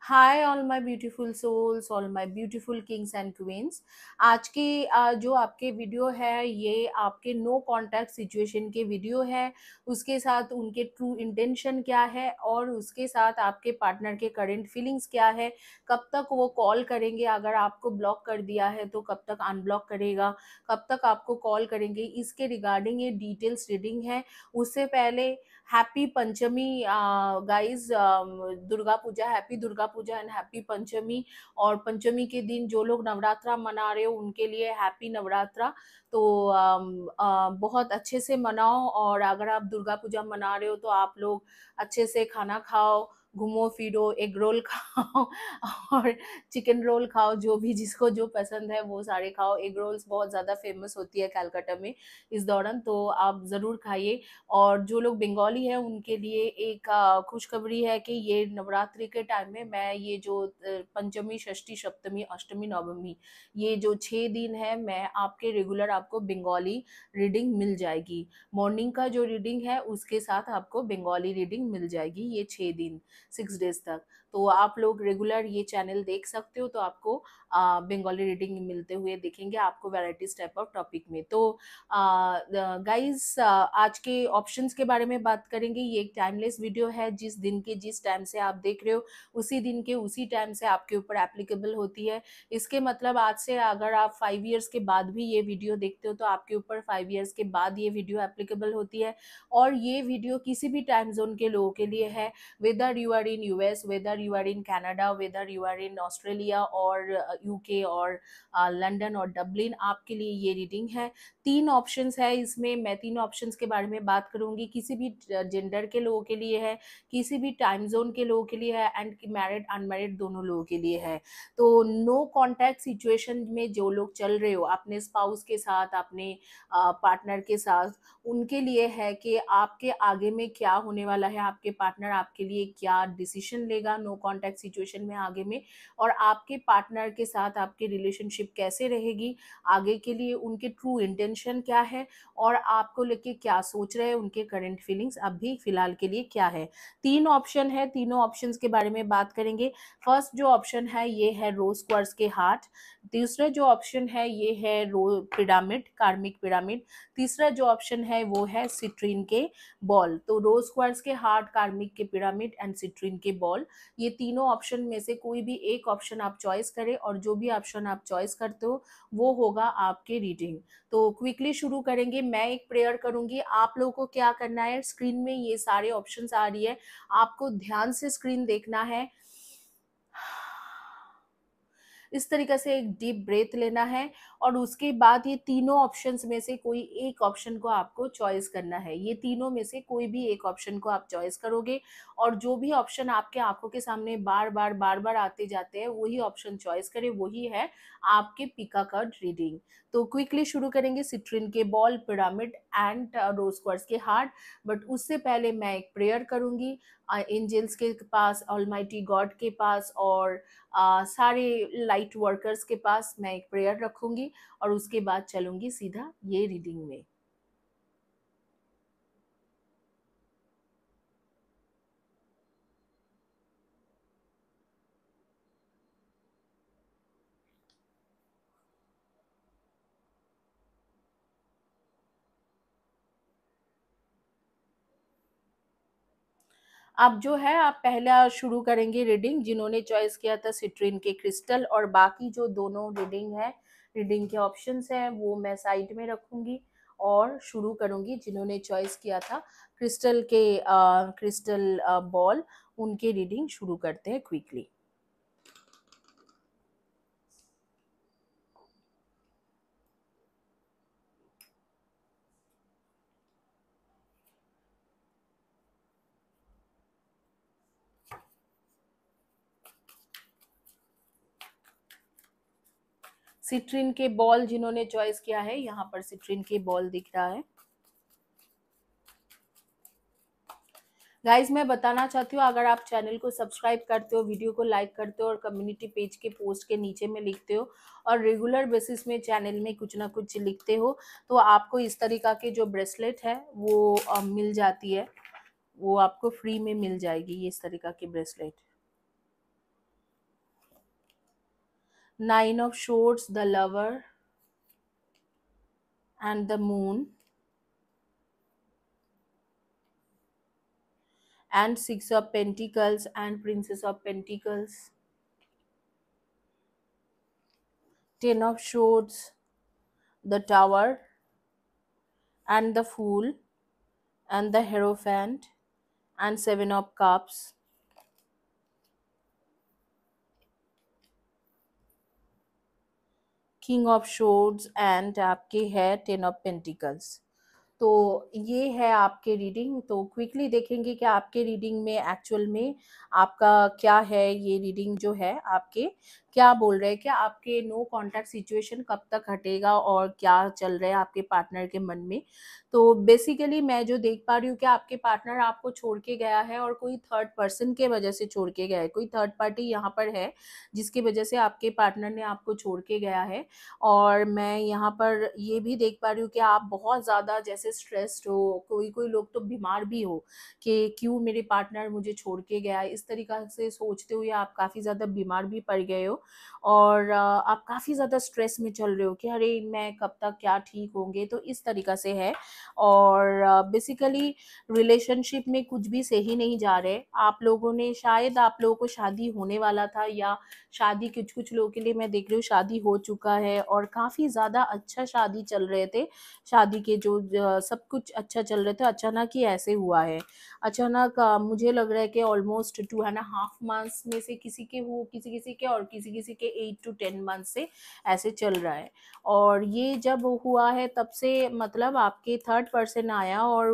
Hi all my beautiful souls, all my beautiful kings and queens. आज की जो आपके वीडियो है ये आपके नो कॉन्टैक्ट सिचुएशन के वीडियो है। उसके साथ उनके ट्रू इंटेंशन क्या है और उसके साथ आपके पार्टनर के करंट फीलिंग्स क्या है, कब तक वो कॉल करेंगे, अगर आपको ब्लॉक कर दिया है तो कब तक अनब्लॉक करेगा, कब तक आपको कॉल करेंगे, इसके रिगार्डिंग ये डिटेल्स रीडिंग है। उससे पहले happy Panchami guys, Durga Puja, happy Durga Puja and happy Panchami. और पंचमी के दिन जो लोग नवरात्रा मना रहे हो उनके लिए हैप्पी नवरात्रा। तो बहुत अच्छे से मनाओ, और अगर आप दुर्गा पूजा मना रहे हो तो आप लोग अच्छे से खाना खाओ, घूमो फिरो, एग रोल खाओ और चिकन रोल खाओ, जो भी जिसको जो पसंद है वो सारे खाओ। एग रोल्स बहुत ज़्यादा फेमस होती है कलकत्ता में इस दौरान, तो आप ज़रूर खाइए। और जो लोग बंगाली हैं उनके लिए एक खुशखबरी है कि ये नवरात्रि के टाइम में मैं ये जो पंचमी, षष्ठी, सप्तमी, अष्टमी, नवमी, ये जो 6 दिन है मैं आपके रेगुलर आपको बंगाली रीडिंग मिल जाएगी। मॉर्निंग का जो रीडिंग है उसके साथ आपको बंगाली रीडिंग मिल जाएगी ये 6 दिन, 6 डेज तक। तो आप लोग रेगुलर ये चैनल देख सकते हो, तो आपको बंगाली रीडिंग मिलते हुए दिखेंगे आपको वैराइटीज टाइप ऑफ टॉपिक में। तो गाइस, आज के ऑप्शंस के बारे में बात करेंगे। ये एक टाइमलेस वीडियो है, जिस दिन के जिस टाइम से आप देख रहे हो उसी दिन के उसी टाइम से आपके ऊपर एप्लीकेबल होती है। इसके मतलब आज से अगर आप 5 इयर्स के बाद भी ये वीडियो देखते हो तो आपके ऊपर 5 इयर्स के बाद ये वीडियो एप्लीकेबल होती है। और ये वीडियो किसी भी टाइम जोन के लोगों के लिए है, whether you are in US, whether you are in Canada, whether you are in Australia और यूके और लंदन और डबलिन, आपके लिए ये रीडिंग है। 3 ऑप्शंस है इसमें, मैं 3 ऑप्शंस के बारे में बात करूंगी। किसी भी जेंडर के लोगों के लिए है, किसी भी टाइम जोन के लोगों के लिए है, एंड मैरिड अनमैरिड दोनों लोगों के लिए है। तो नो कॉन्टैक्ट सिचुएशन में जो लोग चल रहे हो अपने स्पाउस के साथ, अपने पार्टनर के साथ, उनके लिए है कि आपके आगे में क्या होने वाला है, आपके पार्टनर आपके लिए क्या डिसीजन लेगा नो कॉन्टैक्ट सिचुएशन में आगे में, और आपके पार्टनर के साथ आपकी रिलेशनशिप कैसे रहेगी आगे के लिए, उनके ट्रू इंटेंशन क्या है और आपको लेके क्या सोच रहे हैं, उनके करंट फीलिंग्स अभी फिलहाल के लिए क्या है। 3 ऑप्शन है, तीनों ऑप्शंस के बारे में बात करेंगे। फर्स्ट जो ऑप्शन है ये है रोज क्वार्ट्ज के हार्ट। दूसरा जो ऑप्शन है ये है पिरामिड, कार्मिक पिरामिड। तीसरा जो ऑप्शन है वो है सिट्रीन के बॉल। तो रोज क्वार्ट्ज के हार्ट, कार्मिक के पिरामिड एंड सिट्रीन के बॉल, ये तीनों ऑप्शन में से कोई भी एक ऑप्शन आप चॉइस करें, और जो भी ऑप्शन आप चॉइस करते हो वो होगा आपके रीडिंग। तो क्विकली शुरू करेंगे। मैं एक प्रेयर करूंगी, आप लोगों को क्या करना है, स्क्रीन में ये सारे ऑप्शंस आ रही है, आपको ध्यान से स्क्रीन देखना है। इस तरीके से एक डीप ब्रेथ लेना है, और उसके बाद ये तीनों ऑप्शंस में से कोई एक ऑप्शन को आपको चॉइस करना है। ये तीनों में से कोई भी एक ऑप्शन को आप चॉइस करोगे, और जो भी ऑप्शन आपके आंखों के सामने बार बार आते जाते हैं वही ऑप्शन चॉइस करें, वही है आपके पिका कार्ड रीडिंग। तो क्विकली शुरू करेंगे, सिट्रिन के ball, pyramid and rose quartz के हार्ट। बट उससे पहले मैं एक प्रेयर करूंगी एंजल्स के पास, ऑलमाइटी गॉड के पास, और सारे लाइट वर्कर्स के पास मैं एक प्रेयर रखूंगी, और उसके बाद चलूंगी सीधा ये रीडिंग में। अब जो है आप पहला शुरू करेंगे रीडिंग, जिन्होंने चॉइस किया था सिट्रिन के क्रिस्टल, और बाकी जो दोनों रीडिंग है, रीडिंग के ऑप्शंस हैं वो मैं साइड में रखूंगी और शुरू करूंगी जिन्होंने चॉइस किया था क्रिस्टल के क्रिस्टल बॉल, उनके रीडिंग शुरू करते हैं क्विकली। सिट्रिन के बॉल जिन्होंने चॉइस किया है, यहाँ पर सिट्रिन के बॉल दिख रहा है। गाइज, मैं बताना चाहती हूँ, अगर आप चैनल को सब्सक्राइब करते हो, वीडियो को लाइक करते हो, और कम्युनिटी पेज के पोस्ट के नीचे में लिखते हो, और रेगुलर बेसिस में चैनल में कुछ ना कुछ लिखते हो, तो आपको इस तरीका के जो ब्रेसलेट है वो मिल जाती है, वो आपको फ्री में मिल जाएगी, ये इस तरीका की bracelet. Nine of Swords, the Lover and the Moon, and Six of Pentacles and Princess of Pentacles. Ten of Swords, the Tower and the Fool and the Hierophant, and Seven of Cups. King of Swords and आपके है Ten of Pentacles. तो ये है आपके reading. तो quickly देखेंगे कि आपके रीडिंग में एक्चुअल में आपका क्या है। ये रीडिंग जो है आपके क्या बोल रहे हैं कि आपके नो कांटेक्ट सिचुएशन कब तक हटेगा और क्या चल रहा है आपके पार्टनर के मन में। तो बेसिकली मैं जो देख पा रही हूँ कि आपके पार्टनर आपको छोड़ के गया है और कोई थर्ड पर्सन के वजह से छोड़ के गया है। कोई थर्ड पार्टी यहाँ पर है जिसकी वजह से आपके पार्टनर ने आपको छोड़ के गया है। और मैं यहाँ पर ये भी देख पा रही हूँ कि आप बहुत ज़्यादा जैसे स्ट्रेस्ड हो, कोई कोई लोग तो बीमार भी हो कि क्यों मेरे पार्टनर मुझे छोड़ के गया है, इस तरीक़ा से सोचते हुए आप काफ़ी ज़्यादा बीमार भी पड़ गए हो। और आप काफ़ी ज़्यादा स्ट्रेस में चल रहे हो कि अरे मैं कब तक क्या ठीक होंगे, तो इस तरीक़ा से है। और बेसिकली रिलेशनशिप में कुछ भी सही नहीं जा रहे। आप लोगों ने शायद आप लोगों को शादी होने वाला था, या शादी कुछ कुछ लोगों के लिए मैं देख रही हूँ शादी हो चुका है और काफ़ी ज़्यादा अच्छा शादी चल रहे थे। शादी के जो सब कुछ अच्छा चल रहे थे, अचानक ही ऐसे हुआ है। अचानक मुझे लग रहा है कि ऑलमोस्ट 2.5 मंथ्स में से किसी के हो, किसी किसी के, और किसी किसी के 8 to 10 मंथ से ऐसे चल रहा है। और ये जब हुआ है तब से मतलब आपके थर्ड पर्सन आया, और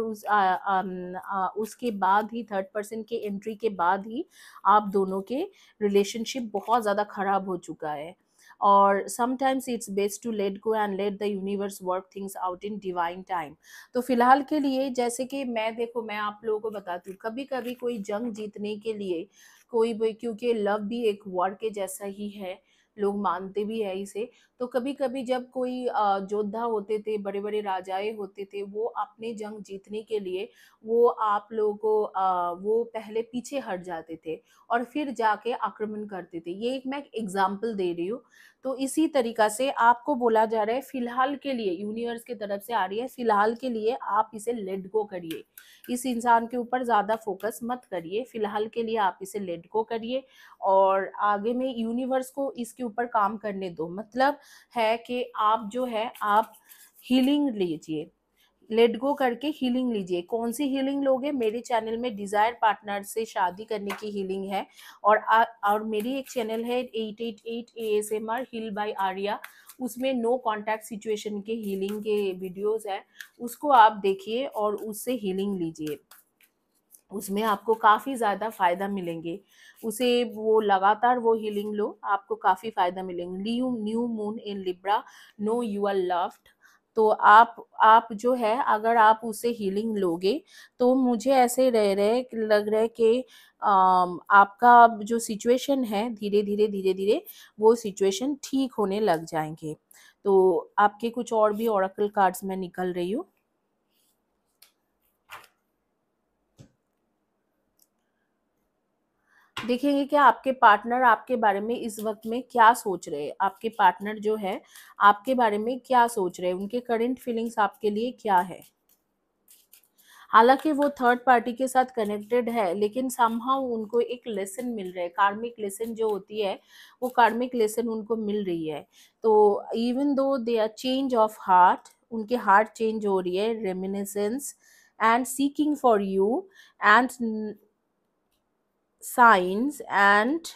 उसके बाद ही थर्ड पर्सन के एंट्री के बाद ही आप दोनों के रिलेशनशिप बहुत ज़्यादा ख़राब हो चुका है। और sometimes it's best to let go and let the universe work things out in divine time. तो फिलहाल के लिए जैसे कि मैं आप लोगों को बताती हूँ, कभी कभी कोई जंग जीतने के लिए कोई भी, क्योंकि लव भी एक वॉर के जैसा ही है, लोग मानते भी है इसे। तो कभी कभी जब कोई योद्धा होते थे, बड़े बड़े राजाए होते थे, वो अपने जंग जीतने के लिए वो आप लोगों को वो पहले पीछे हट जाते थे और फिर जाके आक्रमण करते थे। ये एक मैं एग्जाम्पल दे रही हूँ। तो इसी तरीका से आपको बोला जा रहा है फिलहाल के लिए, यूनिवर्स की तरफ से आ रही है, फिलहाल के लिए आप इसे लेट गो करिए। इस इंसान के ऊपर ज़्यादा फोकस मत करिए, फिलहाल के लिए आप इसे लेट गो करिए और आगे में यूनिवर्स को इसके ऊपर काम करने दो। मतलब है कि आप जो है आप हीलिंग लीजिए, लेट गो करके हीलिंग लीजिए। कौन सी हीलिंग लोगे? मेरे चैनल में डिजायर पार्टनर से शादी करने की हीलिंग है, और मेरी एक चैनल है 888 ASMR हील बाय आर्या, उसमें नो कांटेक्ट सिचुएशन के हीलिंग के वीडियोस है, उसको आप देखिए और उससे हीलिंग लीजिए। उसमें आपको काफ़ी ज़्यादा फ़ायदा मिलेंगे। उसे वो लगातार वो हीलिंग लो, आपको काफ़ी फ़ायदा मिलेंगे। New new moon in Libra, know you are loved. तो आप जो है अगर आप उसे हीलिंग लोगे तो मुझे ऐसे लग रहा है कि आपका जो सिचुएशन है धीरे धीरे वो सिचुएशन ठीक होने लग जाएंगे। तो आपके कुछ और भी ओरेकल कार्ड्स में निकल रही हूँ। देखेंगे कि आपके पार्टनर आपके बारे में इस वक्त में क्या सोच रहे हैं। आपके पार्टनर जो है आपके बारे में क्या सोच रहे हैं, उनके करंट फीलिंग्स आपके लिए क्या है। हालांकि वो थर्ड पार्टी के साथ कनेक्टेड है, लेकिन समहाउ उनको एक लेसन मिल रहा है, कार्मिक लेसन जो होती है वो कार्मिक लेसन उनको मिल रही है। तो even though they are change of heart, उनके हार्ट चेंज हो रही है, reminiscence and seeking for you and signs and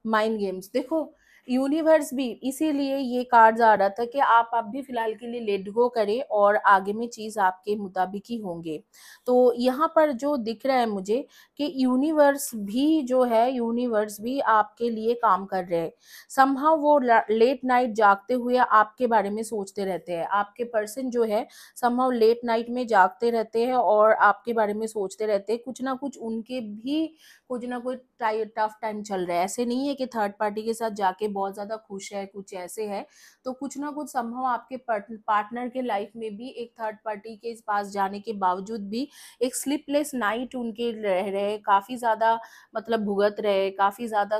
mind games. देखो यूनिवर्स भी इसीलिए ये कार्ड्स आ रहा था कि आप भी फिलहाल के लिए लेट गो करें और आगे में चीज़ आपके मुताबिक ही होंगे। तो यहाँ पर जो दिख रहा है मुझे कि यूनिवर्स भी जो है, यूनिवर्स भी आपके लिए काम कर रहे हैं। समहाउ वो लेट नाइट जागते हुए आपके बारे में सोचते रहते हैं। आपके पर्सन जो है समहाउ लेट नाइट में जागते रहते हैं और आपके बारे में सोचते रहते हैं। कुछ ना कुछ उनके भी कुछ ना कुछ टफ टाइम चल रहा है। ऐसे नहीं है कि थर्ड पार्टी के साथ जाके बहुत ज़्यादा खुश है, कुछ ऐसे है। तो कुछ ना कुछ संभव आपके पार्टनर के लाइफ में भी एक थर्ड पार्टी के पास जाने के बावजूद भी एक स्लीपलेस नाइट उनके रह रहे, काफ़ी ज़्यादा मतलब भुगत रहे, काफ़ी ज़्यादा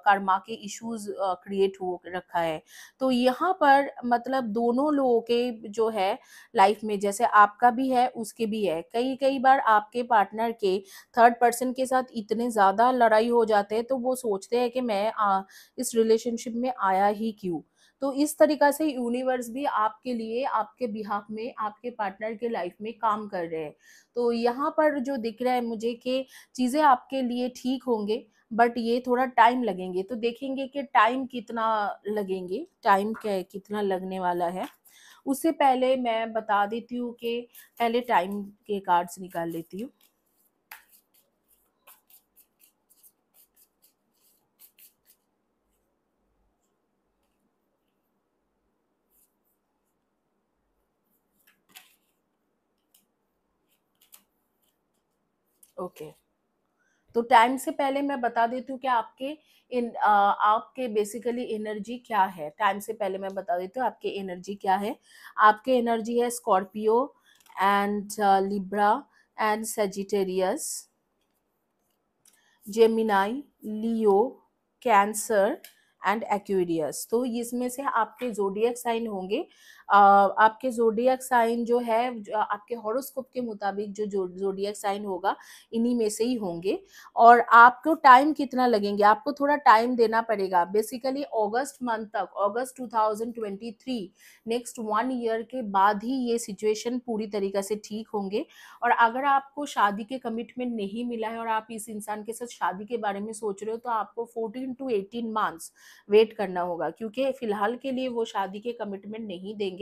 कर्मा के इश्यूज क्रिएट हो रखा है। तो यहाँ पर मतलब दोनों लोगों के जो है लाइफ में, जैसे आपका भी है उसके भी है, कई कई बार आपके पार्टनर के थर्ड पर्सन के साथ इतने ज़्यादा लड़ाई हो जाते हैं तो वो सोचते हैं कि मैं इस रिलेशनशिप में आया ही क्यों। तो इस तरीका से यूनिवर्स भी आपके लिए, आपके बिहाफ में, आपके पार्टनर के लाइफ में काम कर रहे हैं। तो यहाँ पर जो दिख रहा है मुझे कि चीज़ें आपके लिए ठीक होंगे, बट ये थोड़ा टाइम लगेंगे। तो देखेंगे कि टाइम कितना लगेंगे, टाइम कितना लगने वाला है। उससे पहले मैं बता देती हूँ कि पहले टाइम के कार्ड्स निकाल लेती हूँ। ओके, तो टाइम से पहले मैं बता देती हूँ कि आपके बेसिकली एनर्जी क्या है। टाइम से पहले मैं बता देती हूँ आपके एनर्जी क्या है। आपके एनर्जी है Scorpio and Libra and Sagittarius, Gemini, Leo, cancer and Aquarius. तो इसमें से आपके जोडियक साइन होंगे। आपके जोडियक साइन जो है, आपके हॉरोस्कोप के मुताबिक जो जोडियक साइन होगा इन्हीं में से ही होंगे। और आपको टाइम कितना लगेंगे, आपको थोड़ा टाइम देना पड़ेगा। बेसिकली अगस्त मंथ तक, अगस्त 2023, नेक्स्ट 1 ईयर के बाद ही ये सिचुएशन पूरी तरीके से ठीक होंगे। और अगर आपको शादी के कमिटमेंट नहीं मिला है और आप इस इंसान के साथ शादी के बारे में सोच रहे हो तो आपको 14 to 18 months वेट करना होगा, क्योंकि फिलहाल के लिए वो शादी के कमिटमेंट नहीं देंगे।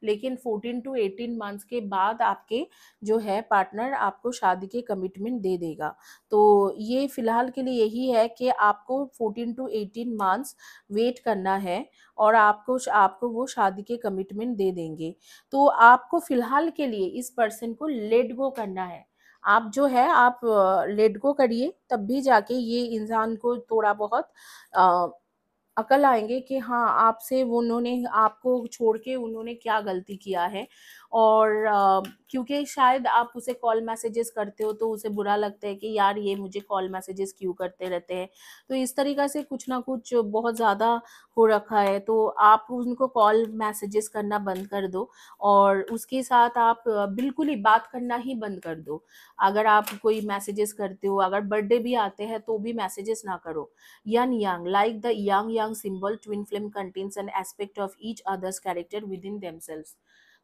लेकिन 14 to 18 months के बाद आपके जो है पार्टनर आपको शादी के कमिटमेंट दे देगा। तो ये फिलहाल के लिए यही है कि आपको 14 to 18 months वेट करना है और आपको वो शादी के कमिटमेंट दे देंगे। तो आपको फिलहाल के लिए इस पर्सन को लेट गो करना है। आप जो है आप लेट गो करिए, तब भी जाके ये इंसान को थोड़ा बहुत अ, अकल आएंगे कि हाँ, आपसे वो उन्होंने आपको छोड़ के उन्होंने क्या गलती किया है। और क्योंकि शायद आप उसे कॉल मैसेजेस करते हो तो उसे बुरा लगता है कि यार ये मुझे कॉल मैसेजेस क्यों करते रहते हैं। तो इस तरीका से कुछ ना कुछ बहुत ज़्यादा हो रखा है, तो आप उनको कॉल मैसेजेस करना बंद कर दो और उसके साथ आप बिल्कुल ही बात करना ही बंद कर दो। अगर आप कोई मैसेजेस करते हो, अगर बर्थडे भी आते हैं तो भी मैसेजेस ना करो। Yin Yang, like the Yang Yang symbol, twin flame contains an aspect of each other's character within themselves.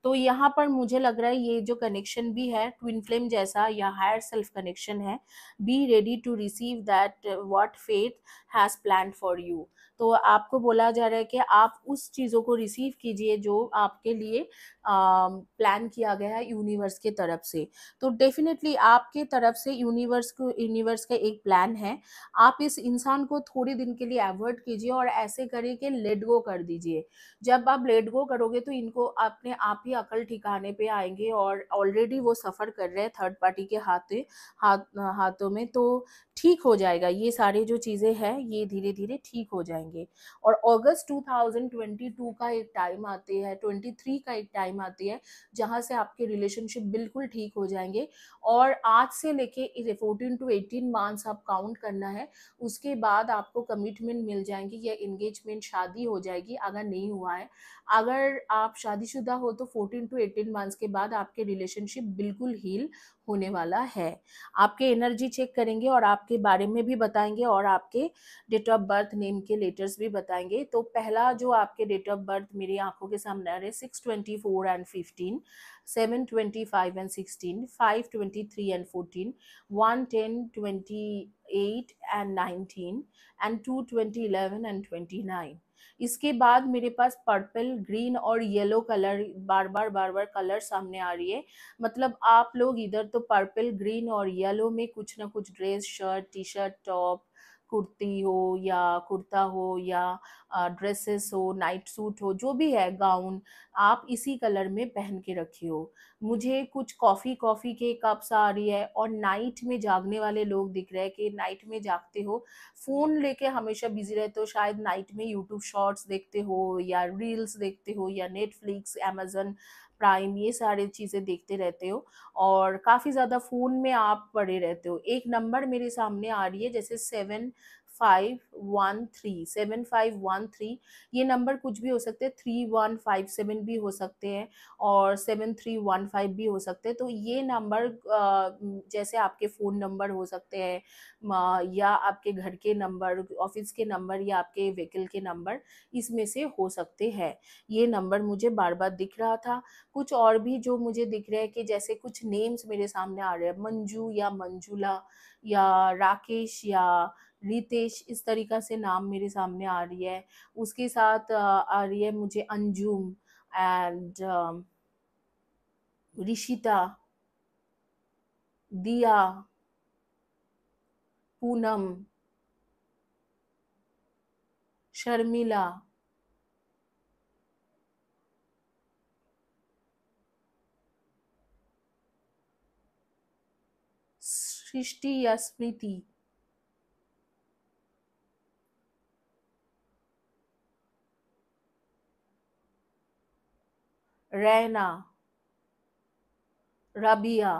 तो यहाँ पर मुझे लग रहा है ये जो कनेक्शन भी है ट्विन फ्लेम जैसा या हायर सेल्फ कनेक्शन है। Be ready to receive that what faith has plan for you. तो आपको बोला जा रहा है कि आप उस चीज़ों को रिसीव कीजिए जो आपके लिए प्लान किया गया है यूनिवर्स के तरफ से। तो डेफिनेटली आपके तरफ से यूनिवर्स का एक प्लान है। आप इस इंसान को थोड़े दिन के लिए अवॉइड कीजिए और ऐसे करिए कि लेट गो कर दीजिए। जब आप लेट गो करोगे तो इनको अपने आप ही अकल ठिकाने पे आएंगे और ऑलरेडी वो सफ़र कर रहे हैं थर्ड पार्टी के हाथों में। तो ठीक हो जाएगा, ये सारी जो चीज़ें हैं ये धीरे धीरे ठीक हो जाएंगे। और अगस्त 2022 का एक टाइम आती है, 23 का एक टाइम आती है जहाँ से आपके रिलेशनशिप बिल्कुल ठीक हो जाएंगे। और आज से लेके 14 to 18 मंथ्स आप काउंट करना है। उसके बाद आपको कमिटमेंट मिल जाएंगी या एंगेजमेंट शादी हो जाएगी अगर नहीं हुआ है। अगर आप शादीशुदा हो तो 14 to 18 मंथ्स के बाद आपके रिलेशनशिप बिल्कुल हील होने वाला है। आपके एनर्जी चेक करेंगे और आपके बारे में भी बताएंगे और आपके डेट ऑफ बर्थ नेम के लेटर्स भी बताएंगे। तो पहला जो आपके डेट ऑफ बर्थ मेरी आंखों के सामने आ रहे 624 and 15, 725 and 16, 523 and 14, 110 28 and 19 and 220 11 and 29। इसके बाद मेरे पास पर्पल, ग्रीन और येलो कलर बार बार कलर सामने आ रही है। मतलब आप लोग इधर तो पर्पल, ग्रीन और येलो में कुछ ना कुछ dress, shirt, T shirt, top, kurti हो या कुर्ता हो या ड्रेसेस हो, नाइट सूट हो, जो भी है गाउन, आप इसी कलर में पहन के रखी हो। मुझे कुछ कॉफ़ी कॉफ़ी के कप्स आ रही है और नाइट में जागने वाले लोग दिख रहे हैं कि नाइट में जागते हो, फ़ोन लेके हमेशा बिज़ी रहते हो, शायद नाइट में यूट्यूब शॉर्ट्स देखते हो या रील्स देखते हो या नेटफ्लिक्स, अमेज़न प्राइम, ये सारी चीज़ें देखते रहते हो और काफ़ी ज़्यादा फ़ोन में आप पड़े रहते हो। एक नंबर मेरे सामने आ रही है जैसे 7513, 7513, ये नंबर कुछ भी हो सकते हैं, 3157 भी हो सकते हैं और 7315 भी हो सकते हैं। तो ये नंबर जैसे आपके फ़ोन नंबर हो सकते हैं या आपके घर के नंबर, ऑफ़िस के नंबर या आपके व्हीकल के नंबर, इसमें से हो सकते हैं। ये नंबर मुझे बार-बार दिख रहा था। कुछ और भी जो मुझे दिख रहे हैं कि जैसे कुछ नेम्स मेरे सामने आ रहे हैं, मंजू या मंजुला या राकेश या रितेश, इस तरीक़ा से नाम मेरे सामने आ रही है। उसके साथ आ रही है मुझे अंजुम एंड ऋषिता, दिया, पूनम, शर्मिला, सृष्टि या स्मृति, रैना, रबिया,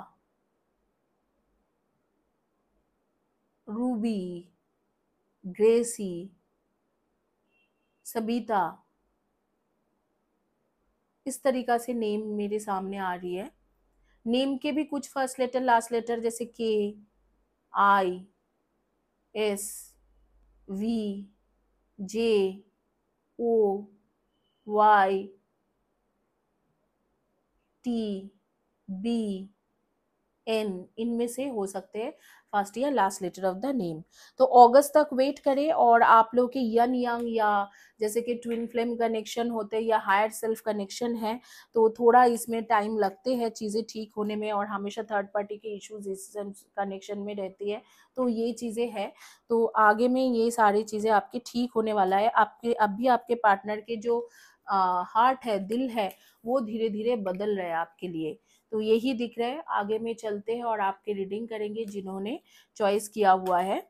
रूबी, ग्रेसी, सबिता, इस तरीक़ा से नेम मेरे सामने आ रही है। नेम के भी कुछ फर्स्ट लेटर, लास्ट लेटर जैसे K, I, S, V, J, O, Y, T, B, N, इनमें से हो सकते हैं फर्स्ट या last letter of the name. तो अगस्त तक वेट करें और आप लोग के यन यंग या जैसे कि ट्विन फ्लेम कनेक्शन होते हैं या हायर सेल्फ कनेक्शन है, तो थोड़ा इसमें टाइम लगते हैं चीज़ें ठीक होने में और हमेशा थर्ड पार्टी के इश्यूज इस कनेक्शन में रहती है। तो ये चीज़ें हैं, तो आगे में ये सारी चीज़ें आपकी ठीक होने वाला है। आपके अभी आपके पार्टनर के जो हार्ट है, दिल है, वो धीरे धीरे बदल रहा है आपके लिए। तो यही दिख रहा है। आगे में चलते हैं और आपकी रीडिंग करेंगे जिन्होंने चॉइस किया हुआ है।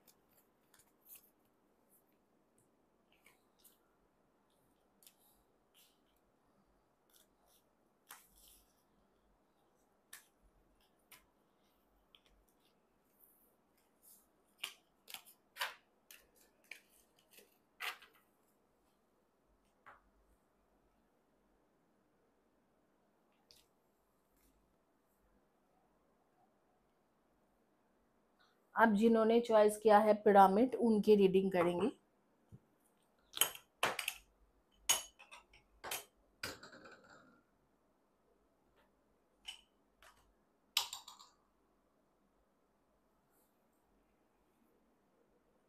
अब जिन्होंने चॉइस किया है पिरामिड, उनकी रीडिंग करेंगे।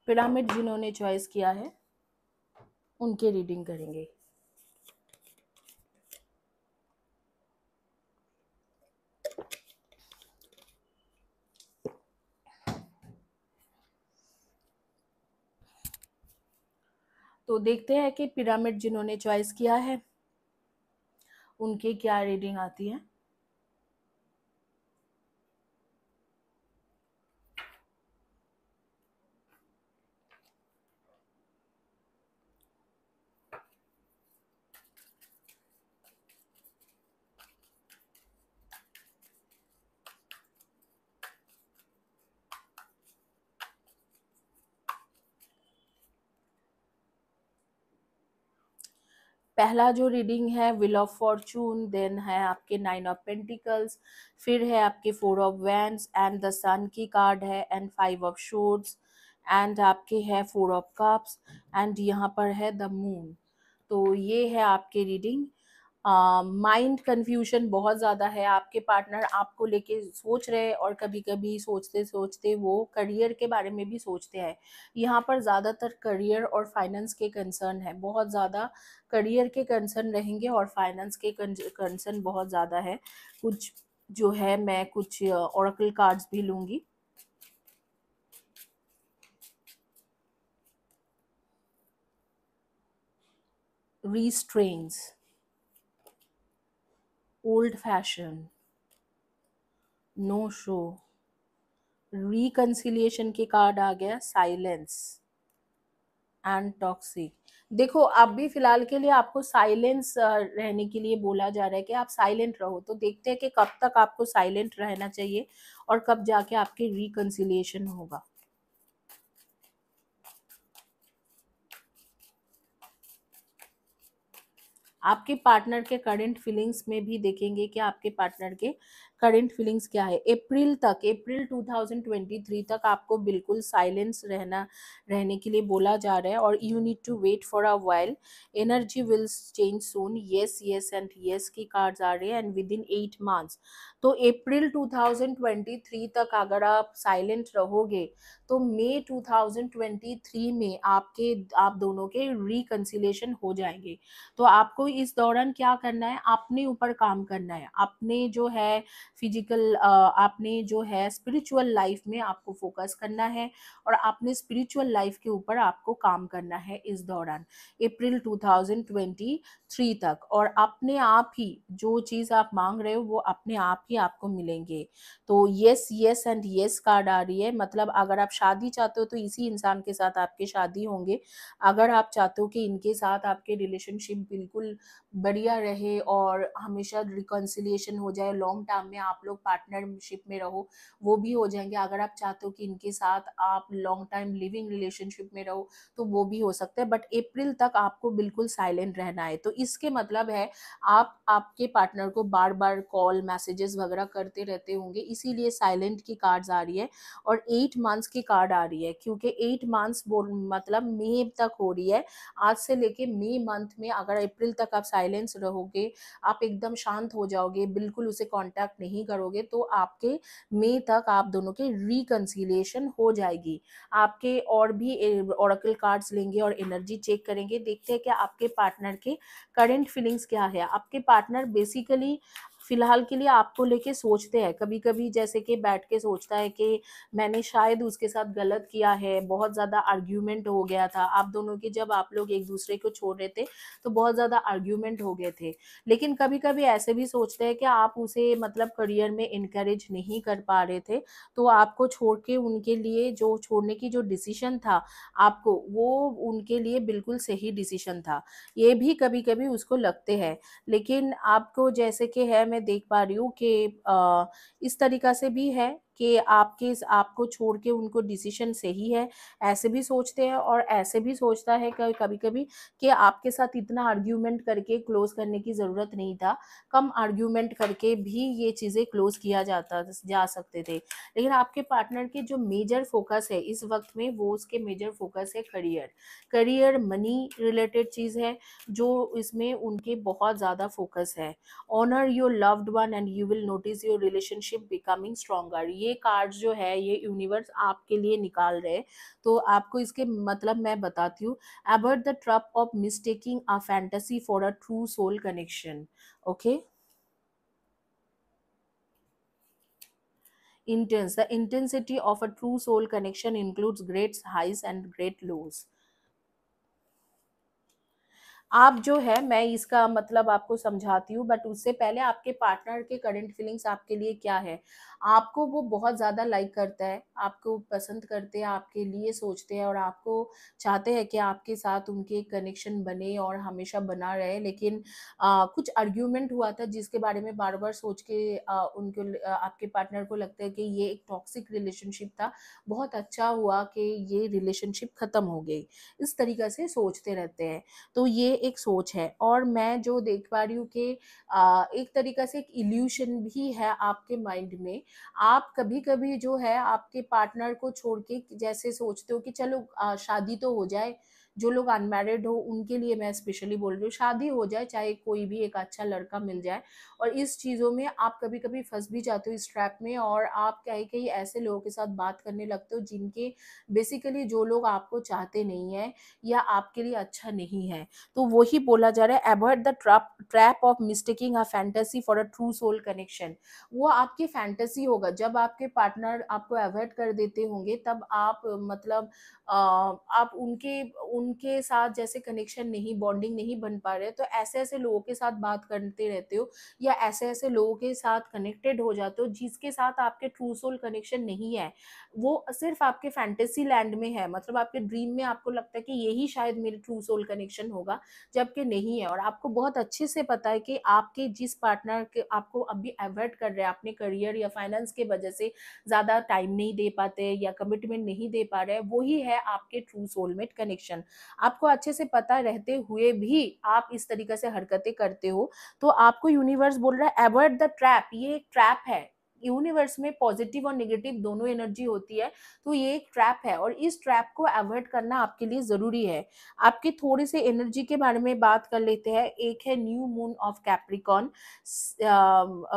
पिरामिड जिन्होंने चॉइस किया है उनकी रीडिंग करेंगे। तो देखते हैं कि पिरामिड जिन्होंने चॉइस किया है उनकी क्या रीडिंग आती है। पहला जो रीडिंग है व्हील ऑफ फॉर्चून, देन है आपके 9 ऑफ पेंटिकल्स, फिर है आपके 4 ऑफ वैंड्स एंड द सन की कार्ड है एंड 5 ऑफ शोर्ड्स एंड आपके है 4 ऑफ कप्स एंड यहाँ पर है द मून। तो ये है आपके रीडिंग। माइंड कंफ्यूजन बहुत ज़्यादा है, आपके पार्टनर आपको लेके सोच रहे हैं और कभी कभी सोचते सोचते वो करियर के बारे में भी सोचते हैं। यहाँ पर ज़्यादातर करियर और फाइनेंस के कंसर्न है, बहुत ज़्यादा करियर के कंसर्न रहेंगे और फाइनेंस के कंसर्न बहुत ज़्यादा है। कुछ जो है मैं कुछ ओरेकल कार्ड्स भी लूँगी। restraints, old fashioned, no show, reconciliation के कार्ड आ गया, साइलेंस एंड टॉक्सिक। देखो अभी फिलहाल के लिए आपको साइलेंस रहने के लिए बोला जा रहा है कि आप साइलेंट रहो, तो देखते हैं कि कब तक आपको साइलेंट रहना चाहिए और कब जाके आपके रिकंसिलिएशन होगा। आपके पार्टनर के करंट फीलिंग्स में भी देखेंगे कि आपके पार्टनर के करंट फीलिंग्स क्या है। अप्रैल 2023 तक आपको बिल्कुल साइलेंस रहने के लिए बोला जा रहा है और you need to wait for a while, energy will change soon, yes yes and yes की कार्ड्स आ रहे हैं एंड विद इन 8 मंथ्स। तो अप्रैल 2023 तक अगर आप साइलेंट रहोगे तो मई 2023 में आप दोनों के रिकंसिलेशन हो जाएंगे। तो आपको इस दौरान क्या करना है, अपने ऊपर काम करना है, अपने जो है फिजिकल अपने जो है स्पिरिचुअल लाइफ में आपको फोकस करना है और अपने स्पिरिचुअल लाइफ के ऊपर आपको काम करना है इस दौरान अप्रैल 2023 तक। और अपने आप ही जो चीज़ आप मांग रहे हो वो अपने आप ही आपको मिलेंगे। तो yes yes and yes card आ रही है, मतलब अगर आप शादी चाहते हो तो इसी इंसान के साथ आपकी शादी होंगे। अगर आप चाहते हो कि इनके साथ आपके रिलेशनशिप बिल्कुल बढ़िया रहे और हमेशा रिकॉन्सिलिएशन हो जाए, लॉन्ग टर्म में आप लोग पार्टनरशिप में रहो, वो भी हो जाएंगे। अगर आप चाहते हो कि इनके साथ आप लॉन्ग टाइम लिविंग रिलेशनशिप में रहो तो वो भी हो सकता है, बट अप्रैल तक आपको बिल्कुल साइलेंट रहना है। तो इसके मतलब है आप आपके पार्टनर को बार बार कॉल मैसेजेस वगैरह करते रहते होंगे, इसीलिए साइलेंट की कार्ड्स आ रही है। और 8 मंथ्स की कार्ड आ रही है, क्योंकि 8 मंथ्स मतलब मई तक हो रही है। आज से लेके मई मंथ में अगर अप्रैल तक आप साइलेंस रहोगे, आप एकदम शांत हो जाओगे, बिल्कुल उसे कांटेक्ट नहीं करोगे, तो आपके मई तक आप दोनों के रिकंसिलिएशन हो जाएगी। आपके और भी ओरेकल कार्ड्स लेंगे और एनर्जी चेक करेंगे, देखते हैं कि आपके पार्टनर के करंट फीलिंग्स क्या है। आपके पार्टनर बेसिकली फिलहाल के लिए आपको लेके सोचते हैं, कभी कभी जैसे कि बैठ के सोचता है कि मैंने शायद उसके साथ गलत किया है, बहुत ज़्यादा आर्ग्यूमेंट हो गया था आप दोनों के, जब आप लोग एक दूसरे को छोड़ रहे थे तो बहुत ज़्यादा आर्ग्यूमेंट हो गए थे। लेकिन कभी कभी ऐसे भी सोचते हैं कि आप उसे मतलब करियर में इनकरेज नहीं कर पा रहे थे, तो आपको छोड़ के उनके लिए जो छोड़ने की जो डिसीजन था आपको, वो उनके लिए बिल्कुल सही डिसीजन था, ये भी कभी कभी उसको लगते हैं। लेकिन आपको जैसे कि है, मैं देख पा रही हूँ कि इस तरीका से भी है कि आपको छोड़ के उनको डिसीजन सही है, ऐसे भी सोचते हैं। और ऐसे भी सोचता है कभी कभी कि आपके साथ इतना आर्ग्यूमेंट करके क्लोज करने की ज़रूरत नहीं था, कम आर्ग्यूमेंट करके भी ये चीज़ें क्लोज किया जा सकते थे। लेकिन आपके पार्टनर के जो मेजर फोकस है इस वक्त में, वो उसके मेजर फोकस है करियर मनी रिलेटेड चीज़ है जो इसमें उनके बहुत ज़्यादा फोकस है। Honour your loved one and you will notice your relationship becoming stronger, ये कार्ड जो है ये यूनिवर्स आपके लिए निकाल रहे हैं। तो आपको इसके मतलब मैं बताती हूँ। Avoid the trap of mistaking a fantasy for a true soul connection. Okay, intense, the intensity of a true soul connection includes great highs and great lows। आप जो है, मैं इसका मतलब आपको समझाती हूँ, बट उससे पहले आपके पार्टनर के करंट फीलिंग्स आपके लिए क्या है। आपको वो बहुत ज़्यादा लाइक करता है, आपको पसंद करते हैं, आपके लिए सोचते हैं और आपको चाहते हैं कि आपके साथ उनके कनेक्शन बने और हमेशा बना रहे। लेकिन कुछ आर्ग्यूमेंट हुआ था जिसके बारे में बार बार सोच के आपके पार्टनर को लगता है कि ये एक टॉक्सिक रिलेशनशिप था, बहुत अच्छा हुआ कि ये रिलेशनशिप ख़त्म हो गई, इस तरीक़ा से सोचते रहते हैं। तो ये एक सोच है। और मैं जो देख पा रही हूँ कि एक तरीका से एक इल्यूशन भी है आपके माइंड में। आप कभी-कभी जो है आपके पार्टनर को छोड़ के जैसे सोचते हो कि चलो शादी तो हो जाए, जो लोग अनमैरिड हो उनके लिए मैं स्पेशली बोल रही हूँ, शादी हो जाए, चाहे कोई भी एक अच्छा लड़का मिल जाए। और इस चीज़ों में आप कभी-कभी फँस भी जाते हो इस ट्रैप में, और आप कहीं-कहीं ऐसे लोगों के साथ बात करने लगते हो जिनके बेसिकली जो लोग आपको चाहते नहीं हैं या आपके लिए अच्छा नहीं है। तो वही बोला जा रहा है, avoid the trap of mistaking a fantasy for a true soul connection. वो आपकी फैंटेसी होगा, जब आपके पार्टनर आपको अवॉइड कर देते होंगे तब आप मतलब आप उनके साथ जैसे कनेक्शन नहीं, बॉन्डिंग नहीं बन पा रहे, तो ऐसे ऐसे लोगों के साथ बात करते रहते हो या ऐसे ऐसे लोगों के साथ कनेक्टेड हो जाते हो जिसके साथ आपके ट्रू सोल कनेक्शन नहीं है, वो सिर्फ आपके फैंटेसी लैंड में है, मतलब आपके ड्रीम में आपको लगता है कि यही शायद मेरे ट्रू सोल कनेक्शन होगा, जबकि नहीं है। और आपको बहुत अच्छे से पता है कि आपके जिस पार्टनर के आपको अभी अवॉइड कर रहे हैं अपने करियर या फाइनेंस के वजह से, ज़्यादा टाइम नहीं दे पाते या कमिटमेंट नहीं दे पा रहे हैं, वही है आपके ट्रू सोलमेट कनेक्शन। आपको अच्छे से पता रहते हुए भी आप इस तरीके से हरकतें करते हो, तो आपको यूनिवर्स बोल रहा है अवॉइड द ट्रैप, ये एक ट्रैप है। यूनिवर्स में पॉजिटिव और नेगेटिव दोनों एनर्जी होती है, तो ये एक ट्रैप है और इस ट्रैप को अवॉइड करना आपके लिए जरूरी है। आपके थोड़ी सी एनर्जी के बारे में बात कर लेते हैं। एक है न्यू मून ऑफ कैप्रिकॉन,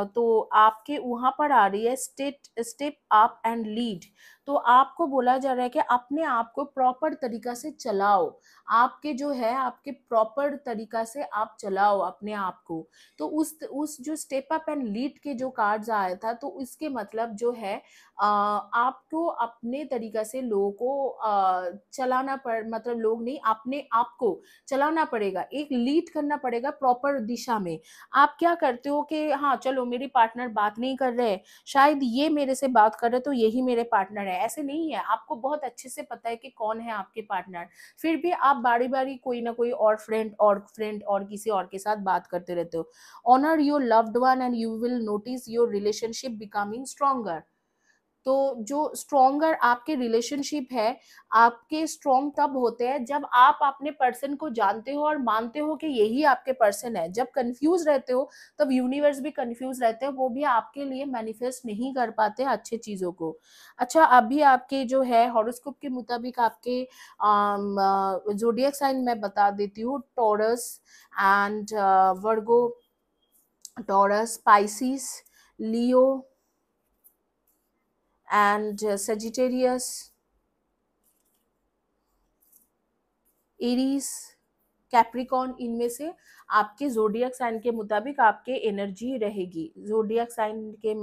तो आपके वहां पर आ रही है स्टेप अप एंड लीड। तो आपको बोला जा रहा है कि अपने आप को प्रॉपर तरीका से चलाओ, आपके जो है आपके प्रॉपर तरीका से आप चलाओ अपने आप को। तो उस जो स्टेप अप एंड लीड के जो कार्ड्स आया था, तो इसके मतलब जो है आपको अपने तरीका से लोगों को चलाना पड़, मतलब लोग नहीं, अपने आप को चलाना पड़ेगा, एक लीड करना पड़ेगा प्रॉपर दिशा में। आप क्या करते हो कि हाँ चलो मेरी पार्टनर बात नहीं कर रहे, शायद ये मेरे से बात कर रहे तो यही मेरे पार्टनर है, ऐसे नहीं है। आपको बहुत अच्छे से पता है कि कौन है आपके पार्टनर, फिर भी आप बारी बारी कोई ना कोई और फ्रेंड और किसी और के साथ बात करते रहते हो। Honour your loved one and you will notice your relationship becoming stronger. तो जो स्ट्रोंगर आपके रिलेशनशिप है, आपके स्ट्रोंग तब होते हैं जब आप अपने पर्सन को जानते हो और मानते हो कि यही आपके पर्सन है। जब कंफ्यूज रहते हो तब यूनिवर्स भी कंफ्यूज रहते हैं, वो भी आपके लिए मैनिफेस्ट नहीं कर पाते अच्छे चीजों को। अच्छा, अभी आपके जो है हॉरोस्कोप के मुताबिक आपके जोडियक साइन मैं बता देती हूँ। Taurus and Virgo, Taurus, Pisces, Leo and Sagittarius, Aries, Capricorn, इनमें से आपके जोडियक साइन के मुताबिक आपके एनर्जी रहेगी। जोडियक साइन के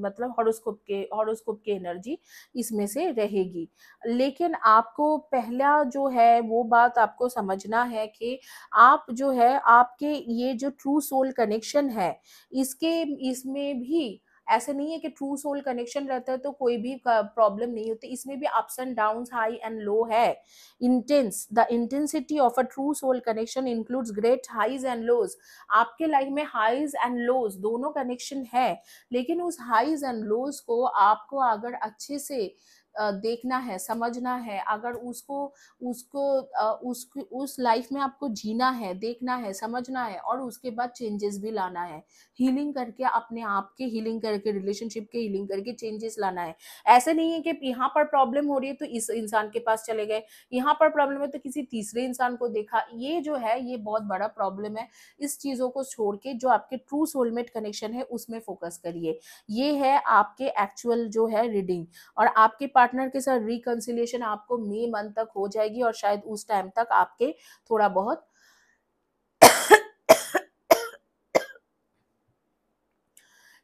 मतलब हॉरोस्कोप के एनर्जी इसमें से रहेगी। लेकिन आपको पहला जो है वो बात आपको समझना है कि आप जो है आपके ये जो ट्रू सोल कनेक्शन है, इसके इसमें भी ऐसे नहीं है कि ट्रू सोल कनेक्शन रहता है तो कोई भी प्रॉब्लम नहीं होती, इसमें भी ups and downs, high and low है। Intense, the intensity of a true soul connection includes great highs and lows. आपके लाइफ में हाइज एंड लोज दोनों कनेक्शन है, लेकिन उस हाइज एंड लोज को आपको अगर अच्छे से देखना है, समझना है, अगर उसको उसको उस लाइफ में आपको जीना है, देखना है, समझना है और उसके बाद चेंजेस भी लाना है। हीलिंग करके, अपने आप के हीलिंग करके, रिलेशनशिप के हीलिंग करके चेंजेस लाना है। ऐसे नहीं है कि यहाँ पर प्रॉब्लम हो रही है तो इस इंसान के पास चले गए, यहाँ पर प्रॉब्लम है तो किसी तीसरे इंसान को देखा। ये जो है ये बहुत बड़ा प्रॉब्लम है। इस चीजों को छोड़ के जो आपके ट्रू सोलमेट कनेक्शन है उसमें फोकस करिए। ये है आपके एक्चुअल जो है रीडिंग। और आपके पार्टनर के साथ रिकंसिलिएशन आपको मई मंथ तक हो जाएगी और शायद उस टाइम तक आपके थोड़ा बहुत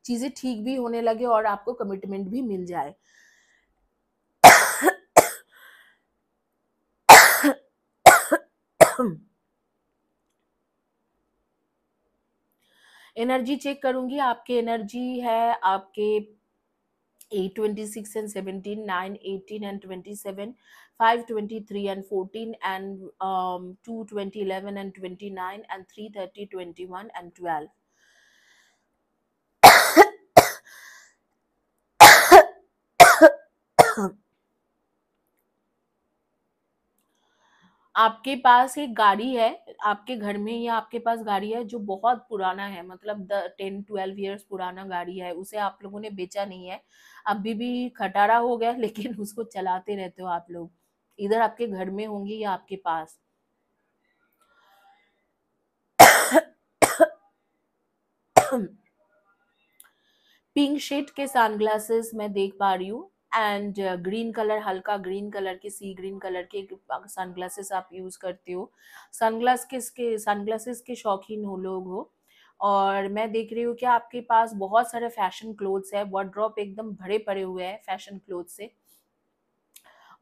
चीजें ठीक भी होने लगे और आपको कमिटमेंट भी मिल जाए। एनर्जी चेक करूंगी, आपकी एनर्जी है आपके 8, 26 and 17, 9, 18 and 27, 5, 23 and 14 and 2, 20, 11 and 29 and 3, 30, 21 and 12. आपके पास एक गाड़ी है, आपके घर में या आपके पास गाड़ी है जो बहुत पुराना है, मतलब 10-12 years पुराना गाड़ी है, उसे आप लोगों ने बेचा नहीं है, अभी भी खटारा हो गया लेकिन उसको चलाते रहते हो आप लोग। इधर आपके घर में होंगी या आपके पास। पिंक शेड के सनग्लासेस मैं देख पा रही हूँ एंड ग्रीन कलर, हल्का ग्रीन कलर के, सी ग्रीन कलर के सनग्लासेस आप यूज करते हो। सनग्लासेस के शौकीन हो लोग हो। और मैं देख रही हूँ कि आपके पास बहुत सारे फैशन क्लोथ्स है, वार्डरोब एकदम भरे पड़े हुए हैं फैशन क्लोथ से।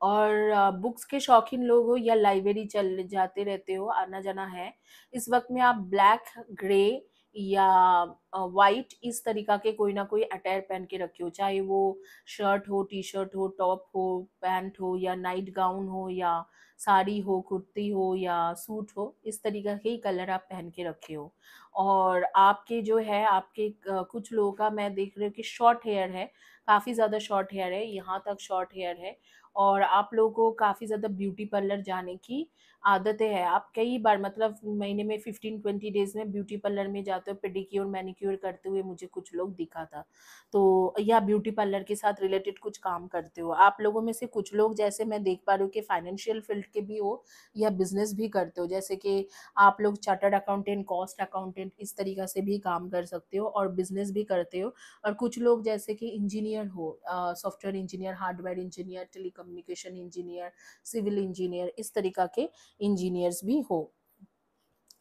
और बुक्स के शौकीन लोग हो या लाइब्रेरी चल जाते रहते हो, आना जाना है, इस वक्त में आप ब्लैक, ग्रे या वाइट इस तरीका के कोई ना कोई अटायर पहन के रखे हो, चाहे वो शर्ट हो, टी शर्ट हो, टॉप हो, पैंट हो, या नाइट गाउन हो, या साड़ी हो, कुर्ती हो, या सूट हो, इस तरीका के ही कलर आप पहन के रखे हो। और आपके जो है आपके कुछ लोगों का मैं देख रही हूँ कि शॉर्ट हेयर है, काफ़ी ज़्यादा शॉर्ट हेयर है, यहाँ तक शॉर्ट हेयर है। और आप लोगों को काफ़ी ज़्यादा ब्यूटी पार्लर जाने की आदतें हैं, आप कई बार मतलब महीने में 15-20 डेज में ब्यूटी पार्लर में जाते हो, पेडिक्योर मैनिक्योर करते हुए मुझे कुछ लोग दिखा था। तो या ब्यूटी पार्लर के साथ रिलेटेड कुछ काम करते हो आप लोगों में से कुछ लोग, जैसे मैं देख पा रही हूँ कि फाइनेंशियल फील्ड के भी हो या बिजनेस भी करते हो, जैसे कि आप लोग चार्टर्ड अकाउंटेंट, कॉस्ट अकाउंटेंट इस तरीका से भी काम कर सकते हो और बिजनेस भी करते हो। और कुछ लोग जैसे कि इंजीनियर हो, software engineer, hardware engineer, telecommunication engineer, civil engineer, इस तरीका के इंजीनियर्स भी हो।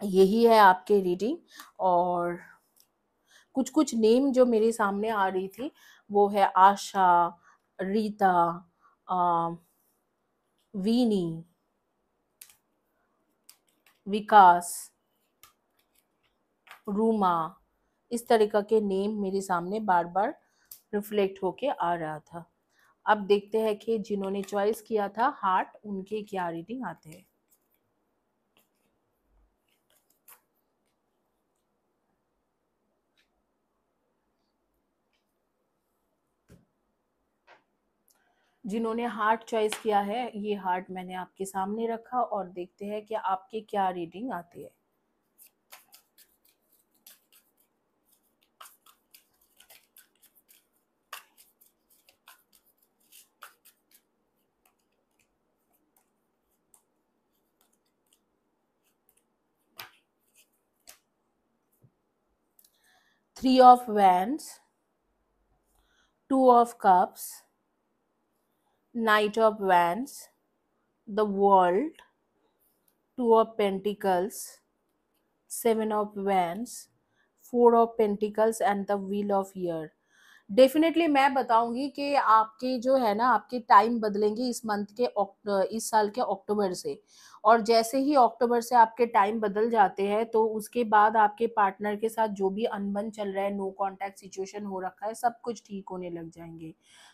यही है आपके रीडिंग। और कुछ कुछ नेम जो मेरे सामने आ रही थी वो है आशा, रीता, वीनी, विकास, रूमा, इस तरीका के नेम मेरे सामने बार बार रिफ्लेक्ट होके आ रहा था। अब देखते हैं कि जिन्होंने चॉइस किया था हार्ट, उनके क्या रीडिंग आते हैं। जिन्होंने हार्ट चॉइस किया है, ये हार्ट मैंने आपके सामने रखा और देखते हैं कि आपके क्या रीडिंग आती है। 3 of Wands, 2 of Cups, Knight of Wands, the World, 2 of Pentacles, 7 of Wands, 4 of Pentacles and the Wheel of Year। Definitely मैं बताऊंगी कि आपके जो है ना आपके टाइम बदलेंगे इस मंथ के इस साल के अक्टूबर से। और जैसे ही अक्टूबर से आपके टाइम बदल जाते हैं तो उसके बाद आपके पार्टनर के साथ जो भी अनबन चल रहा है, नो कांटेक्ट सिचुएशन हो रखा है, सब कुछ ठीक होने लग जाएंगे।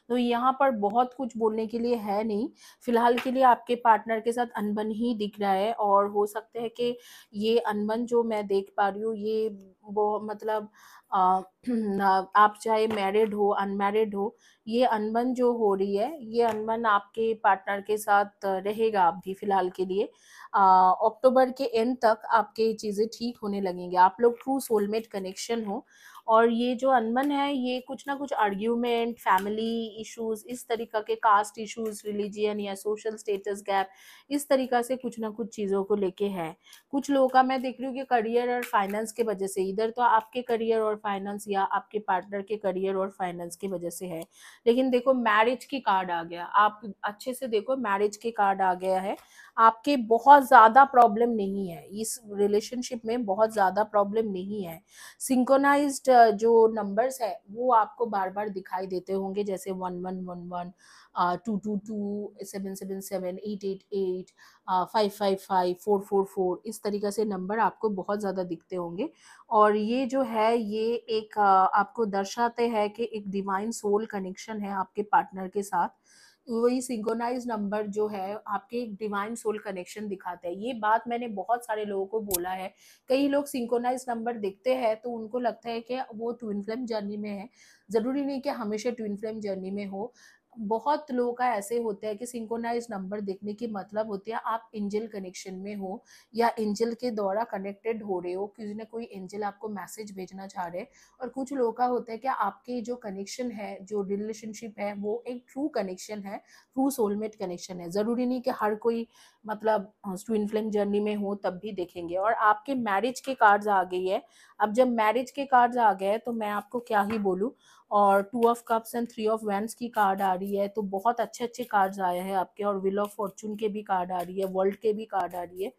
तो यहाँ पर बहुत कुछ बोलने के लिए है नहीं, फिलहाल के लिए आपके पार्टनर के साथ अनबन ही दिख रहा है। और हो सकता है कि ये अनबन जो मैं देख पा रही हूँ ये वो मतलब अ, आप चाहे मैरिड हो, अनमैरिड हो, ये अनबन जो हो रही है, ये अनबन आपके पार्टनर के साथ रहेगा अभी फिलहाल के लिए। अक्टूबर के एंड तक आपके चीज़ें ठीक होने लगेंगे, आप लोग ट्रू सोलमेट कनेक्शन हो। और ये जो अनबन है ये कुछ ना कुछ आर्ग्यूमेंट, फैमिली इश्यूज, इस तरीका के कास्ट इश्यूज, रिलीजियन या सोशल स्टेटस गैप, इस तरीका से कुछ ना कुछ चीज़ों को लेके है। कुछ लोगों का मैं देख रही हूँ कि करियर और फाइनेंस के वजह से, इधर तो आपके करियर और फाइनेंस या आपके पार्टनर के करियर और फाइनेंस की वजह से है। लेकिन देखो मैरिज की कार्ड आ गया, आप अच्छे से देखो मैरिज के कार्ड आ गया है। आपके बहुत ज्यादा प्रॉब्लम नहीं है इस रिलेशनशिप में, बहुत ज्यादा प्रॉब्लम नहीं है। सिंक्रोनाइज्ड जो नंबर्स है वो आपको बार बार दिखाई देते होंगे, जैसे 1111, 222, 777, 888, 555, 444, इस तरीके से नंबर आपको बहुत ज़्यादा दिखते होंगे। और ये जो है ये एक आपको दर्शाते हैं कि एक डिवाइन सोल कनेक्शन है आपके पार्टनर के साथ। वही सिंक्रोनाइज नंबर जो है आपके एक डिवाइन सोल कनेक्शन दिखाते हैं। ये बात मैंने बहुत सारे लोगों को बोला है। कई लोग सिंक्रोनाइज नंबर देखते हैं तो उनको लगता है कि वो ट्विन फ्लेम जर्नी में है। ज़रूरी नहीं कि हमेशा ट्विन फ्लेम जर्नी में हो। बहुत लोगों का ऐसे होता है कि सिंक्रोनाइज नंबर देखने की मतलब होती है आप एंजल कनेक्शन में हो या एंजल के द्वारा कनेक्टेड हो रहे हो, किसी न कोई एंजल आपको मैसेज भेजना चाह रहे हैं। और कुछ लोगों का होता है कि आपके जो कनेक्शन है, जो रिलेशनशिप है, वो एक ट्रू कनेक्शन है, ट्रू सोलमेट कनेक्शन है। ज़रूरी नहीं कि हर कोई मतलब ट्विन फ्लेम जर्नी में हो तब भी देखेंगे। और आपके मैरिज के कार्ड्स आ गई है। अब जब मैरिज के कार्ड्स आ गए तो मैं आपको क्या ही बोलूँ। और 2 of cups and 3 of wands की कार्ड आ रही है, तो बहुत अच्छे अच्छे कार्ड्स आए हैं आपके। और व्हील ऑफ फॉर्चून के भी कार्ड आ रही है, वर्ल्ड के भी कार्ड आ रही है।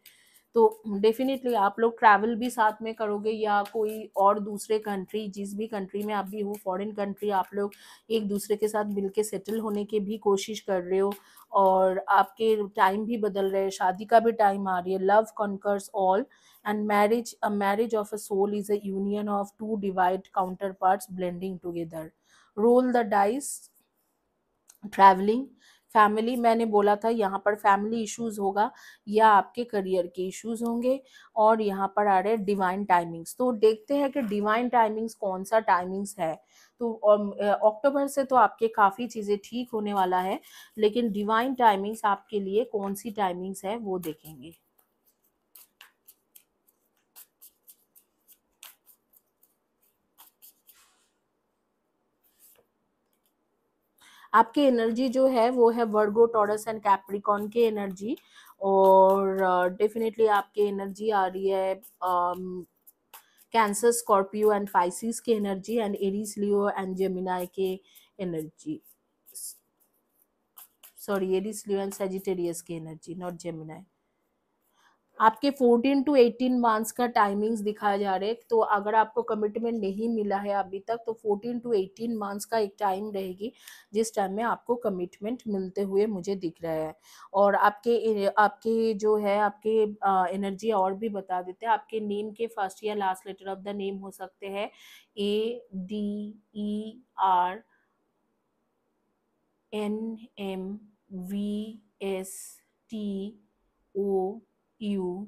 तो डेफिनेटली आप लोग ट्रैवल भी साथ में करोगे या कोई और दूसरे कंट्री, जिस भी कंट्री में आप भी हो, फॉरेन कंट्री, आप लोग एक दूसरे के साथ मिलके सेटल होने की भी कोशिश कर रहे हो, और आपके टाइम भी बदल रहे हैं, शादी का भी टाइम आ रही है। Love conquers all and marriage, a marriage of a soul is a union of two divine counterparts blending together. Roll the dice, travelling, family, मैंने बोला था यहाँ पर फैमिली इश्यूज होगा या आपके करियर के इश्यूज होंगे, और यहाँ पर आ रहे हैं डिवाइन टाइमिंग्स। तो देखते हैं कि डिवाइन टाइमिंग्स कौन सा टाइमिंग्स है। तो अक्टूबर से तो आपके काफ़ी चीज़ें ठीक होने वाला है, लेकिन डिवाइन टाइमिंग्स आपके लिए कौन सी टाइमिंग्स है वो देखेंगे। आपकी एनर्जी जो है वो है वर्गो, टॉरस एंड कैप्रिकॉन की एनर्जी, और डेफिनेटली आपकी एनर्जी आ रही है कैंसर, स्कॉर्पियो एंड पाइसिस की energy, and Aries, Leo and Gemini के energy, sorry Aries, Leo and Sagittarius की एनर्जी, नॉट जेमिनाई। आपके 14 टू 18 मंथ्स का टाइमिंग्स दिखाया जा रहा है। तो अगर आपको कमिटमेंट नहीं मिला है अभी तक, तो 14 टू 18 मंथ्स का एक टाइम रहेगी जिस टाइम में आपको कमिटमेंट मिलते हुए मुझे दिख रहा है। और आपके आपके जो है आपके एनर्जी और भी बता देते हैं। आपके नेम के फर्स्ट या last letter of the name हो सकते हैं ADERNMVSTOUL,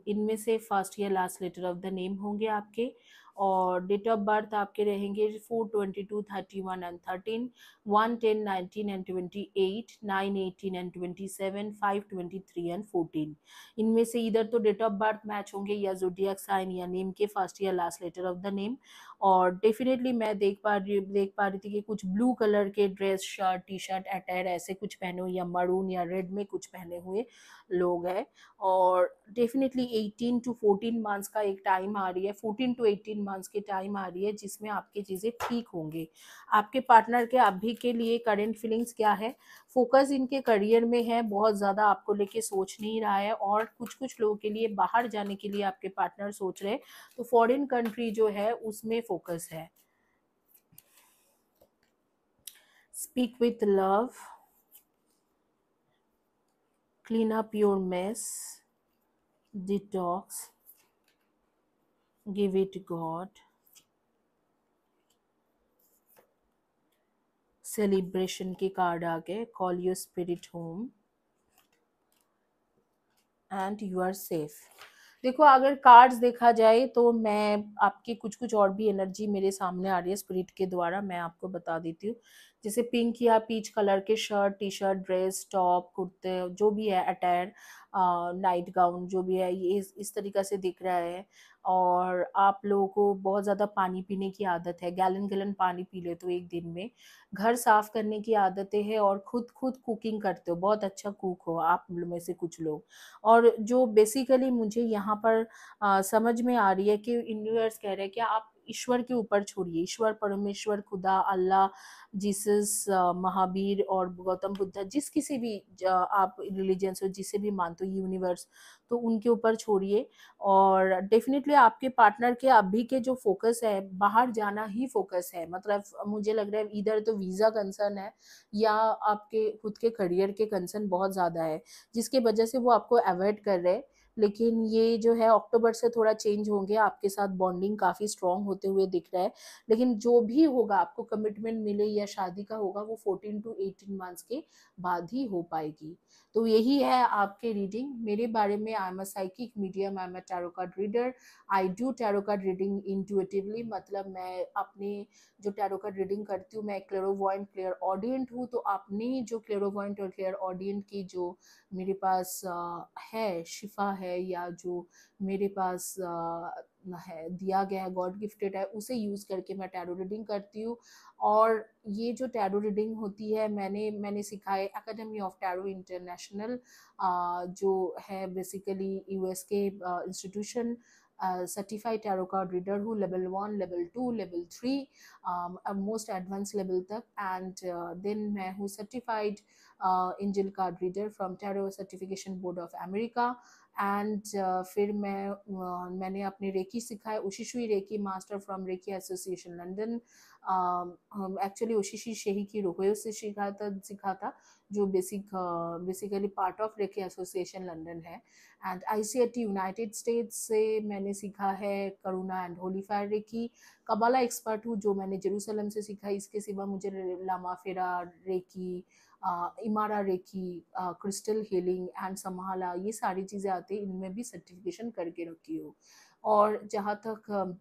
इनमें से फर्स्ट या last letter of the name होंगे आपके। और डेट ऑफ बर्थ आपके रहेंगे 4/22, 31 एंड 13, 1/10, 19 एंड 28, 9/18 एंड 27, 5/23 एंड 14। इनमें से इधर तो डेट ऑफ बर्थ मैच होंगे या जोडियक साइन या नेम के फर्स्ट या last letter of the name. और डेफिनेटली मैं देख पा रही थी कि कुछ ब्लू कलर के dress, shirt, T shirt, attire ऐसे कुछ पहने हुए, या मरून या रेड में कुछ पहने हुए लोग हैं। और डेफिनेटली 18 टू 14 मंथ्स का एक टाइम आ रही है, 14 टू 18 मंथ्स की टाइम आ रही है जिसमें आपकी चीज़ें ठीक होंगे। आपके पार्टनर के अभी के लिए करंट फीलिंग्स क्या है? फोकस इनके करियर में है, बहुत ज़्यादा आपको लेके सोच नहीं रहा है, और कुछ कुछ लोगों के लिए बाहर जाने के लिए आपके पार्टनर सोच रहे हैं, तो फॉरेन कंट्री जो है उसमें फोकस है। Speak with love, clean up your mess, detox, give it God, celebration के कार्ड आ गए, call your spirit home and you are safe। देखो, अगर कार्ड्स देखा जाए तो मैं आपकी कुछ कुछ और भी एनर्जी मेरे सामने आ रही है स्पिरिट के द्वारा, मैं आपको बता देती हूँ। जैसे पिंक या पीच कलर के shirt, T shirt, dress, top, कुर्ते, जो भी है अटायर, नाइट गाउन जो भी है, ये इस तरीक़ा से दिख रहा है। और आप लोगों को बहुत ज़्यादा पानी पीने की आदत है, गैलन गैलन पानी पी लेते हो एक दिन में। घर साफ़ करने की आदतें हैं, और खुद कुकिंग करते हो, बहुत अच्छा कुक हो आप में से कुछ लोग। और जो बेसिकली मुझे यहाँ पर समझ में आ रही है कि यूनिवर्स कह रहे हैं कि आप ईश्वर के ऊपर छोड़िए, ईश्वर, परमेश्वर, खुदा, अल्लाह, जीसस, महावीर और गौतम बुद्ध, जिस किसी भी आप रिलीजन से जिसे भी मानते हो, यूनिवर्स, तो उनके ऊपर छोड़िए। और डेफिनेटली आपके पार्टनर के अभी के जो फोकस है, बाहर जाना ही फोकस है। मतलब मुझे लग रहा है इधर तो वीज़ा कंसर्न है, या आपके खुद के करियर के कंसर्न बहुत ज़्यादा है, जिसके वजह से वो आपको अवॉइड कर रहे हैं। लेकिन ये जो है अक्टूबर से थोड़ा चेंज होंगे, आपके साथ बॉन्डिंग काफ़ी स्ट्रॉन्ग होते हुए दिख रहा है। लेकिन जो भी होगा, आपको कमिटमेंट मिले या शादी का होगा, वो 14 टू 18 मंथ्स के बाद ही हो पाएगी। तो यही है आपके रीडिंग मेरे बारे में। I am a psychic medium, I am a tarot card reader, I do tarot card reading intuitively, मतलब मैं अपने जो टैरो कार्ड रीडिंग करती हूँ, मैं क्लेरोवॉयंट, क्लियर ऑडियंट हूँ। तो अपनी जो क्लेरोवॉयंट और क्लियर ऑडियंट की जो मेरे पास है शिफा है, या जो मेरे पास है दिया गया है, गॉड गिफ्टेड है, उसे यूज़ करके मैं टैरो रीडिंग करती हूँ। और ये जो टैरो रीडिंग होती है, मैंने सीखा है एकेडमी ऑफ टैरो इंटरनेशनल, जो है बेसिकली यूएस के institution, certified tarot card reader हूँ, level 1, level 2, level 3, most advance level तक। एंड देन मैं हूँ certified angel card reader from tarot certification board of America. एंड फिर मैंने अपने रेकी सीखा है, उशिशुई reiki master from reiki association London. Actually उशिशी शेही की रोहयो से सीखा था जो basically part of reiki association London है। एंड ICAT यूनाइटेड स्टेट्स से मैंने सीखा है Karuna and holy fire reiki. Kabbalah expert हूँ जो मैंने जेरूसलम से सीखा। इसके सिवा मुझे Lama Fera reiki, Imara reiki, crystal healing and समाला, ये सारी चीज़ें आती हैं, इनमें भी सर्टिफिकेशन करके रखी हो। और जहाँ तक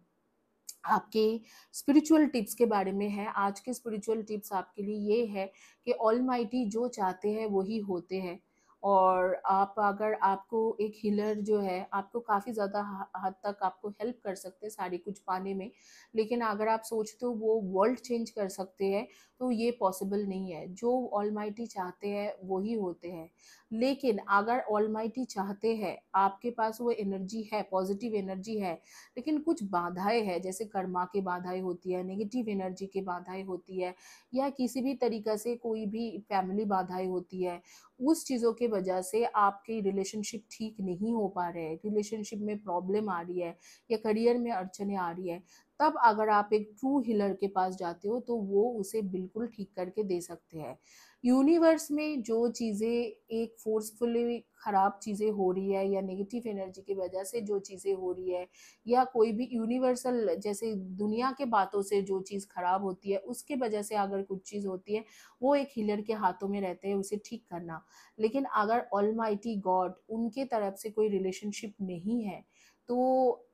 आपके स्पिरिचुअल टिप्स के बारे में है, आज के स्पिरिचुअल टिप्स आपके लिए ये है कि ऑलमाइटी जो चाहते हैं वही होते हैं। और आप अगर आपको एक हीलर जो है आपको काफ़ी ज़्यादा हद तक आपको हेल्प कर सकते हैं सारी कुछ पाने में, लेकिन अगर आप सोचते हो वो वर्ल्ड चेंज कर सकते हैं तो ये पॉसिबल नहीं है। जो ऑलमाइटी चाहते हैं वही होते हैं। लेकिन अगर ऑलमाइटी चाहते हैं, आपके पास वो एनर्जी है, पॉजिटिव एनर्जी है, लेकिन कुछ बाधाएं हैं, जैसे कर्मा की बाधाएं होती है, नेगेटिव एनर्जी की बाधाएं होती है, या किसी भी तरीका से कोई भी फैमिली बाधाएं होती है, उस चीज़ों के वजह से आपकी रिलेशनशिप ठीक नहीं हो पा रहे हैं, रिलेशनशिप में प्रॉब्लम आ रही है या करियर में अड़चने आ रही है, तब अगर आप एक ट्रू हीलर के पास जाते हो तो वो उसे बिल्कुल ठीक करके दे सकते हैं। यूनिवर्स में जो चीज़ें एक फोर्सफुली ख़राब चीज़ें हो रही है या नेगेटिव एनर्जी की वजह से जो चीज़ें हो रही है, या कोई भी यूनिवर्सल जैसे दुनिया के बातों से जो चीज़ ख़राब होती है उसके वजह से अगर कुछ चीज़ होती है, वो एक हीलर के हाथों में रहते हैं उसे ठीक करना। लेकिन अगर ऑलमाइटी गॉड उनके तरफ से कोई रिलेशनशिप नहीं है तो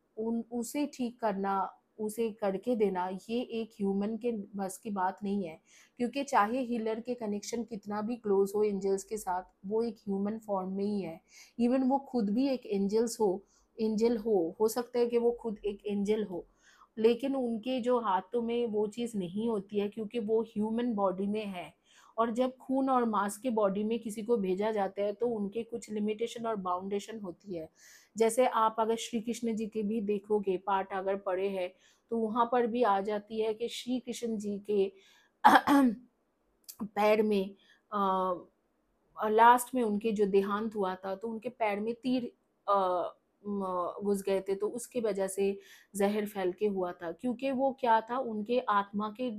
उसे ठीक करना, उसे करके देना, ये एक ह्यूमन के बस की बात नहीं है। क्योंकि चाहे हीलर के कनेक्शन कितना भी क्लोज हो एंजल्स के साथ, वो एक ह्यूमन फॉर्म में ही है। इवन वो खुद भी एक एंजल हो सकता है कि वो खुद एक एंजल हो, लेकिन उनके जो हाथों में वो चीज़ नहीं होती है क्योंकि वो ह्यूमन बॉडी में है। और जब खून और मांस के बॉडी में किसी को भेजा जाता है तो उनके कुछ लिमिटेशन और बाउंडेशन होती है। जैसे आप अगर श्री कृष्ण जी के भी देखोगे पार्ट अगर पढ़े हैं तो वहाँ पर भी आ जाती है कि श्री कृष्ण जी के पैर में लास्ट में उनके जो देहांत हुआ था तो उनके पैर में तीर घुस गए थे, तो उसके वजह से जहर फैल के हुआ था। क्योंकि वो क्या था, उनके आत्मा के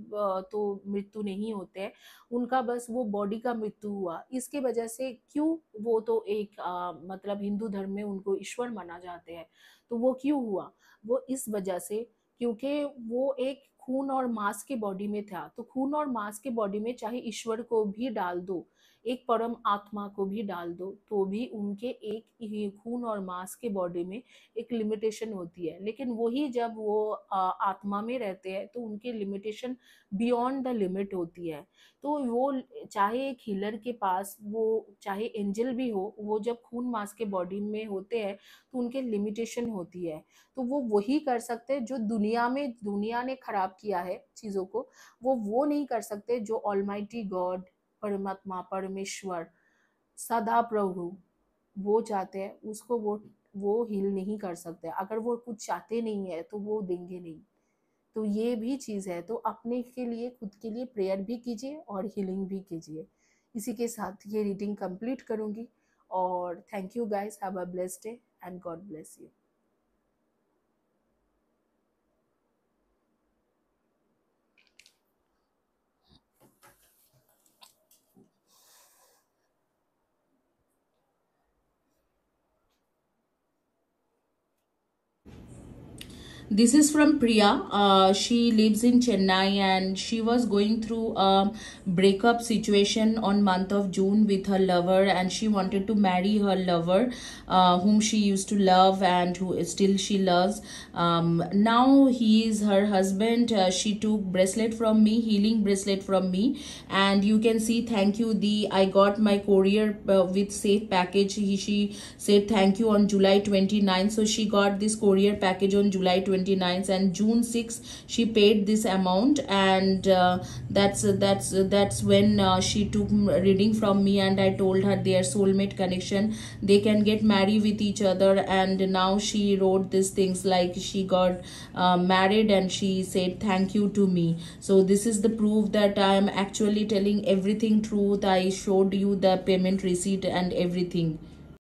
तो मृत्यु नहीं होते हैं, उनका बस वो बॉडी का मृत्यु हुआ। इसके वजह से क्यों, वो तो एक मतलब हिंदू धर्म में उनको ईश्वर माना जाते हैं, तो वो क्यों हुआ, वो इस वजह से क्योंकि वो एक खून और मांस के बॉडी में था। तो खून और मांस के बॉडी में चाहे ईश्वर को भी डाल दो, एक परम आत्मा को भी डाल दो, तो भी उनके एक ही खून और मांस के बॉडी में एक लिमिटेशन होती है। लेकिन वही जब वो आत्मा में रहते हैं तो उनकी लिमिटेशन बियॉन्ड द लिमिट होती है। तो वो चाहे एक हीलर के पास वो चाहे एंजल भी हो, वो जब खून मांस के बॉडी में होते हैं तो उनके लिमिटेशन होती है। तो वो वही कर सकते हैं जो दुनिया ने खराब किया है चीज़ों को, वो नहीं कर सकते जो ऑलमाइटी गॉड, परमात्मा, परमेश्वर, सदा प्रभु वो चाहते हैं, उसको वो हील नहीं कर सकते। अगर वो कुछ चाहते नहीं है तो वो देंगे नहीं। तो ये भी चीज़ है। तो अपने के लिए, खुद के लिए प्रेयर भी कीजिए और हीलिंग भी कीजिए। इसी के साथ ये रीडिंग कंप्लीट करूँगी और thank you guys, have a blessed day and God bless you. This is from Priya. She lives in Chennai and she was going through a breakup situation on month of June with her lover, and she wanted to marry her lover, whom she used to love and who still she loves. Now he is her husband. She took bracelet from me, healing bracelet from me, and you can see, thank you. I got my courier with safe package. She said thank you on July 29th. So she got this courier package on July 29th. 29th, and June 6th she paid this amount. And that's when she took reading from me, and I told her their soulmate connection, they can get married with each other. And now she wrote these things like she got married, and she said thank you to me. So this is the proof that I am actually telling everything truth. I showed you the payment receipt and everything.